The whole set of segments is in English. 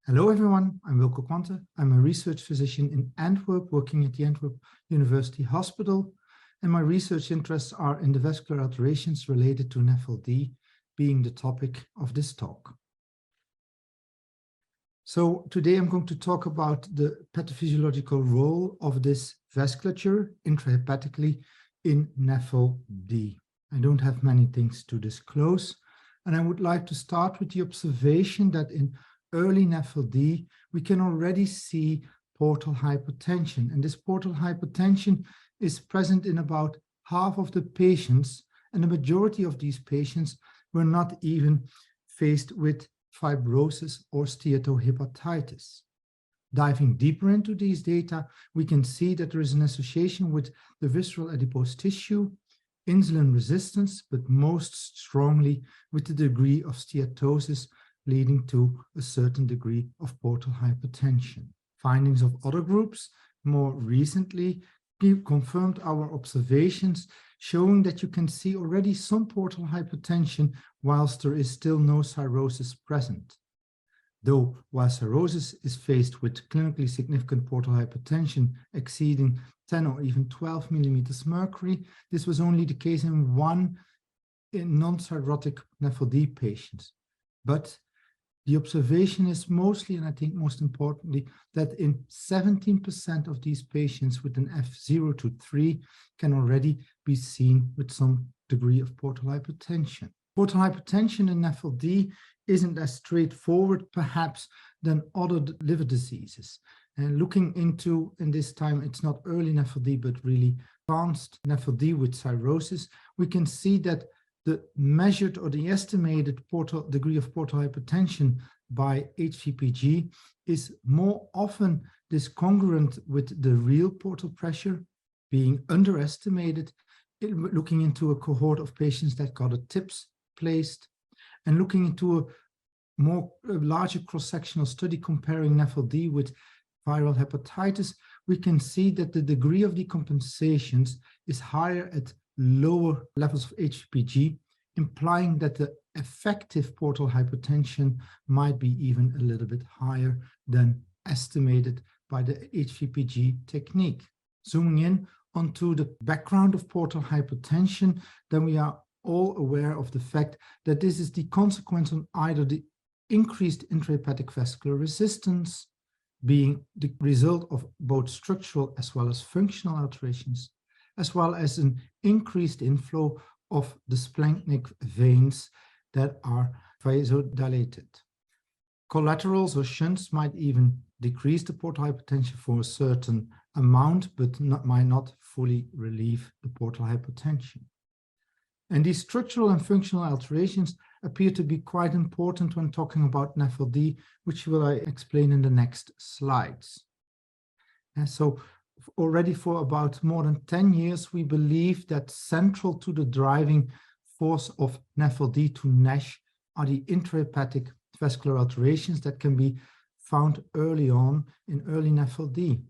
Hello everyone, I'm Wilhelmus Kwanten. I'm a research physician in Antwerp working at the Antwerp University Hospital, and my research interests are in the vascular alterations related to Nafld being the topic of this talk. So today I'm going to talk about the pathophysiological role of this vasculature intrahepatically in Nafld. I don't have many things to disclose, and I would like to start with the observation that in early Nafld, we can already see portal hypertension, and this portal hypertension is present in about half of the patients, and the majority of these patients were not even faced with fibrosis or steatohepatitis. Diving deeper into these data, we can see that there is an association with the visceral adipose tissue, insulin resistance, but most strongly with the degree of steatosis, leading to a certain degree of portal hypertension. Findings of other groups more recently confirmed our observations, showing that you can see already some portal hypertension whilst there is still no cirrhosis present. Though while cirrhosis is faced with clinically significant portal hypertension exceeding 10 or even 12 millimeters mercury, this was only the case in one non-cirrhotic Nafld patients. But the observation is mostly, and I think most importantly, that in 17% of these patients with an F0 to 3 can already be seen with some degree of portal hypertension. Portal hypertension in Nafld isn't as straightforward, perhaps, than other liver diseases. And looking into, in this time, it's not early Nafld, but really advanced Nafld with cirrhosis, we can see that the measured or the estimated degree of portal hypertension by HVPG is more often discongruent with the real portal pressure being underestimated, looking into a cohort of patients that got a TIPS placed, and looking into a larger cross-sectional study comparing Nafld with viral hepatitis, we can see that the degree of decompensations is higher at lower levels of HVPG, implying that the effective portal hypertension might be even a little bit higher than estimated by the HVPG technique. Zooming in onto the background of portal hypertension, then we are all aware of the fact that this is the consequence of either the increased intrahepatic vascular resistance, being the result of both structural as well as functional alterations, as well as an increased inflow of the splanchnic veins that are vasodilated. Collaterals or shunts might even decrease the portal hypertension for a certain amount, but might not fully relieve the portal hypertension. And these structural and functional alterations appear to be quite important when talking about Nafld, which will I explain in the next slides. And so already for about more than 10 years, we believe that central to the driving force of Nafld to NASH are the intrahepatic vascular alterations that can be found early on in early Nafld.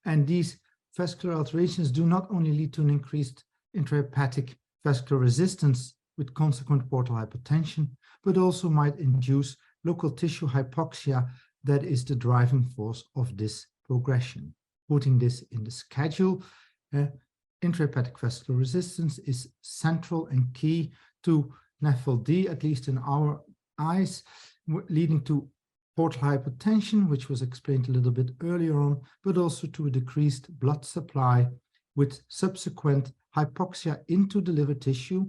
And these vascular alterations do not only lead to an increased intrahepatic vascular resistance with consequent portal hypertension, but also might induce local tissue hypoxia that is the driving force of this progression. Putting this in the schedule, intrahepatic vascular resistance is central and key to Nafld, at least in our eyes, leading to portal hypertension, which was explained a little bit earlier on, but also to a decreased blood supply with subsequent hypoxia into the liver tissue,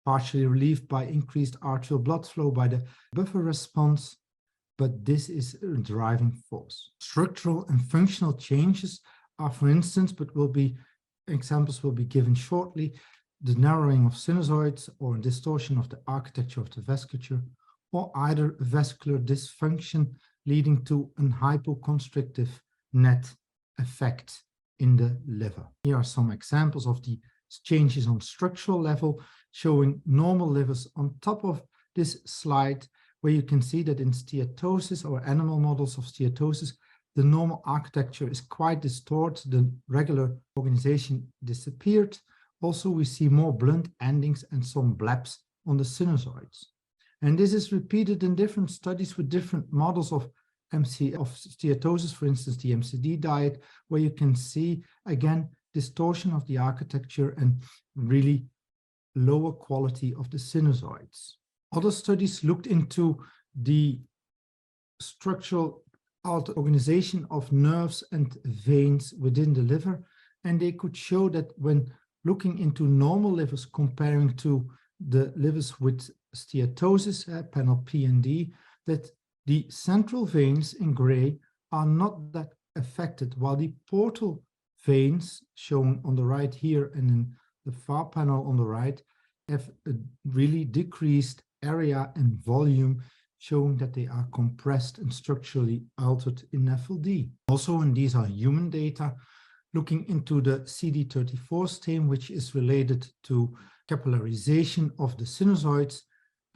partially relieved by increased arterial blood flow by the buffer response, but this is a driving force. Structural and functional changes are, for instance, examples will be given shortly, the narrowing of sinusoids or a distortion of the architecture of the vasculature, or either vascular dysfunction leading to a hypoconstrictive net effect in the liver. Here are some examples of the changes on structural level, showing normal livers on top of this slide, where you can see that in steatosis or animal models of steatosis, the normal architecture is quite distorted, the regular organization disappeared. Also, we see more blunt endings and some blebs on the sinusoids. And this is repeated in different studies with different models of of steatosis, for instance, the MCD diet, where you can see, again, distortion of the architecture and really lower quality of the sinusoids. Other studies looked into the structural organization of nerves and veins within the liver, and they could show that when looking into normal livers comparing to the livers with steatosis, panel P and D, that the central veins in gray are not that affected, while the portal veins shown on the right here and in the far panel on the right have a really decreased area and volume, showing that they are compressed and structurally altered in Nafld. Also, and these are human data, looking into the CD34 stain, which is related to capillarization of the sinusoids,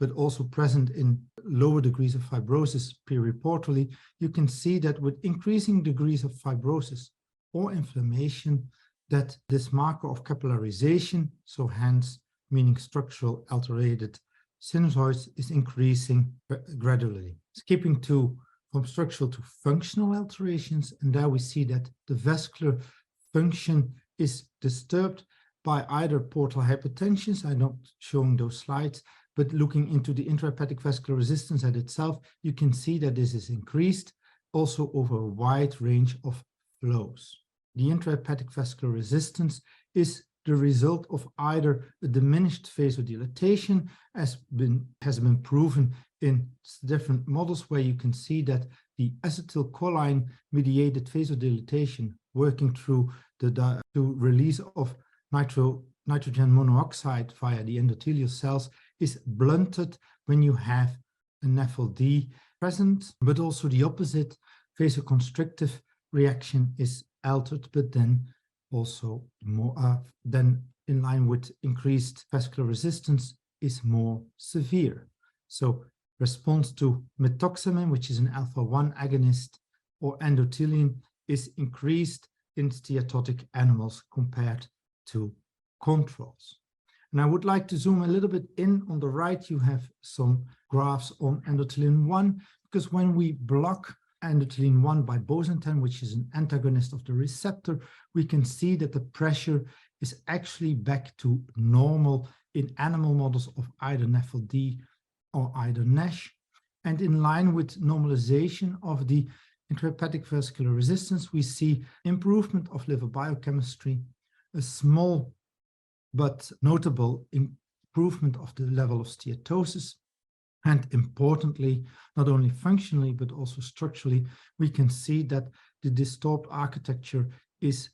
but also present in lower degrees of fibrosis periportally, you can see that with increasing degrees of fibrosis or inflammation, that this marker of capillarization, so hence meaning structural alterated sinusoids, is increasing gradually. Skipping from structural to functional alterations, and there we see that the vascular function is disturbed by either portal hypertensions. I'm not showing those slides, but looking into the intrahepatic vascular resistance at itself, you can see that this is increased also over a wide range of flows. The intrahepatic vascular resistance is the result of either a diminished vasodilatation, as has been proven in different models, where you can see that the acetylcholine mediated vasodilatation working through the release of nitrogen monoxide via the endothelial cells is blunted when you have a Nafld present, but also the opposite vasoconstrictive reaction is altered, but then also more then in line with increased vascular resistance is more severe. So response to methoxamine, which is an alpha-1 agonist, or endothelin, is increased in steatotic animals compared to controls. And I would like to zoom a little bit in. On the right, you have some graphs on endothelin 1, because when we block endothelin 1 by Bosentan, which is an antagonist of the receptor, we can see that the pressure is actually back to normal in animal models of either Nafld or either NASH. And in line with normalization of the intrahepatic vascular resistance, we see improvement of liver biochemistry, a small but notable improvement of the level of steatosis, and importantly, not only functionally but also structurally, we can see that the disturbed architecture is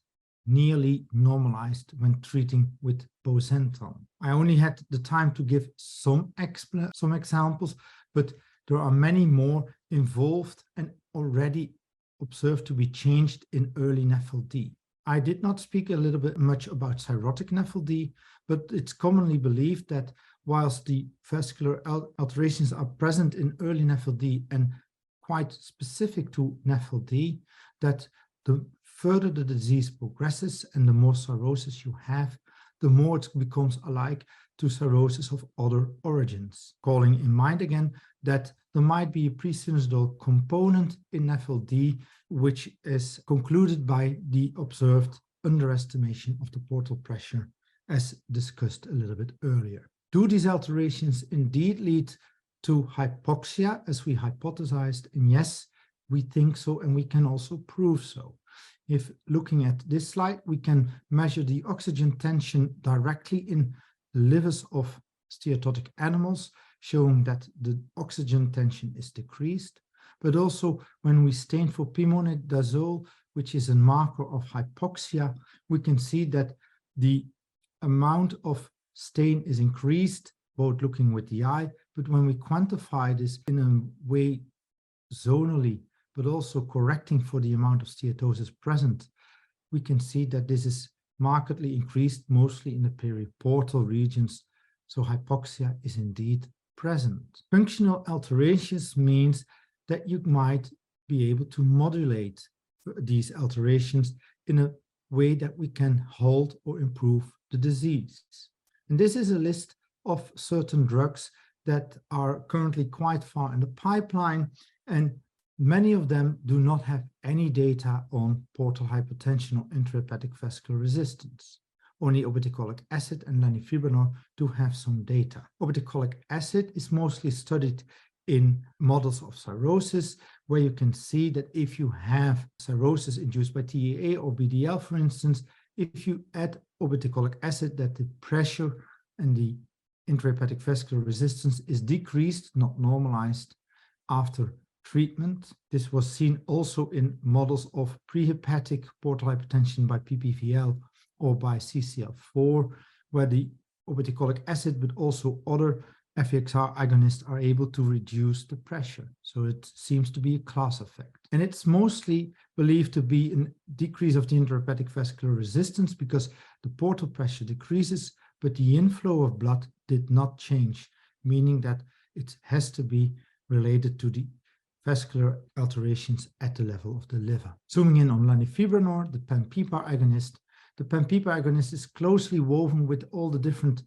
nearly normalized when treating with Bosentan. I only had the time to give some examples, but there are many more involved and already observed to be changed in early Nafld. I did not speak a little bit much about cirrhotic Nafld, but it's commonly believed that whilst the vascular alterations are present in early Nafld and quite specific to Nafld, that the further the disease progresses and the more cirrhosis you have, the more it becomes alike to cirrhosis of other origins. Calling in mind again that there might be a pre-sinusoidal component in Nafld, which is concluded by the observed underestimation of the portal pressure, as discussed a little bit earlier. Do these alterations indeed lead to hypoxia, as we hypothesized? And yes, we think so, and we can also prove so. If looking at this slide, we can measure the oxygen tension directly in the livers of steatotic animals, showing that the oxygen tension is decreased. But also when we stain for pimonidazole, which is a marker of hypoxia, we can see that the amount of stain is increased, both looking with the eye, but when we quantify this in a way zonally, but also correcting for the amount of steatosis present, we can see that this is markedly increased, mostly in the periportal regions. So hypoxia is indeed present. Functional alterations means that you might be able to modulate these alterations in a way that we can halt or improve the disease. And this is a list of certain drugs that are currently quite far in the pipeline, and Many of them do not have any data on portal hypertension or intrahepatic vascular resistance. Only obeticholic acid and lanifibranor do have some data. Obeticholic acid is mostly studied in models of cirrhosis, where you can see that if you have cirrhosis induced by TAA or BDL, for instance, if you add obeticholic acid, that the pressure and the intrahepatic vascular resistance is decreased, not normalized, after treatment. This was seen also in models of prehepatic portal hypertension by PPVL or by CCL4, where the obeticholic acid, but also other FXR agonists, are able to reduce the pressure. So it seems to be a class effect. And it's mostly believed to be a decrease of the intrahepatic vascular resistance because the portal pressure decreases, but the inflow of blood did not change, meaning that it has to be related to the vascular alterations at the level of the liver. Zooming in on lanifibranor, the panPPAR agonist. The panPPAR agonist is closely woven with all the different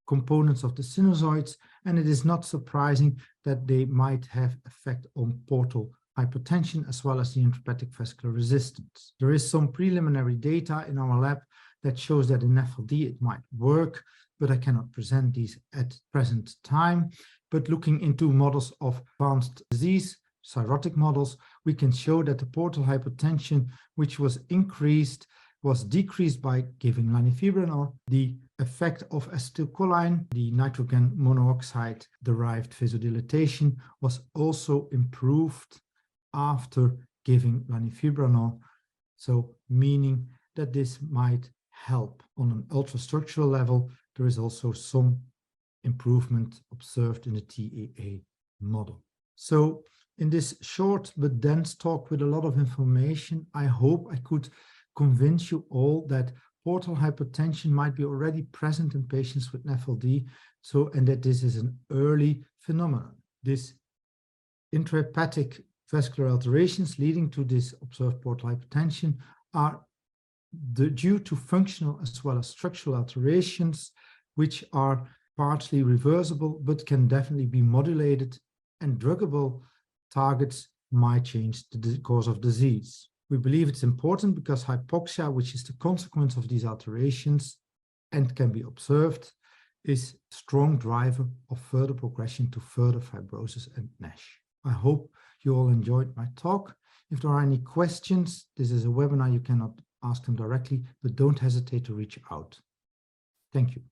components of the sinusoids, and it is not surprising that they might have effect on portal hypertension as well as the intrahepatic vascular resistance. There is some preliminary data in our lab that shows that in Nafld it might work, but I cannot present these at present time. But looking into models of advanced disease, cirrhotic models, we can show that the portal hypertension, which was increased, was decreased by giving lanifibranor. The effect of acetylcholine, the nitrogen monoxide derived vasodilatation, was also improved after giving lanifibranor. So meaning that this might help on an ultrastructural level. There is also some improvement observed in the TAA model. So in this short but dense talk with a lot of information, I hope I could convince you all that portal hypertension might be already present in patients with Nafld, and that this is an early phenomenon. This intrahepatic vascular alterations leading to this observed portal hypertension are due to functional as well as structural alterations, which are partly reversible but can definitely be modulated, and druggable targets might change the course of disease. We believe it's important because hypoxia, which is the consequence of these alterations and can be observed, is a strong driver of further progression to further fibrosis and NASH. I hope you all enjoyed my talk. If there are any questions, this is a webinar, you cannot ask them directly, but don't hesitate to reach out. Thank you.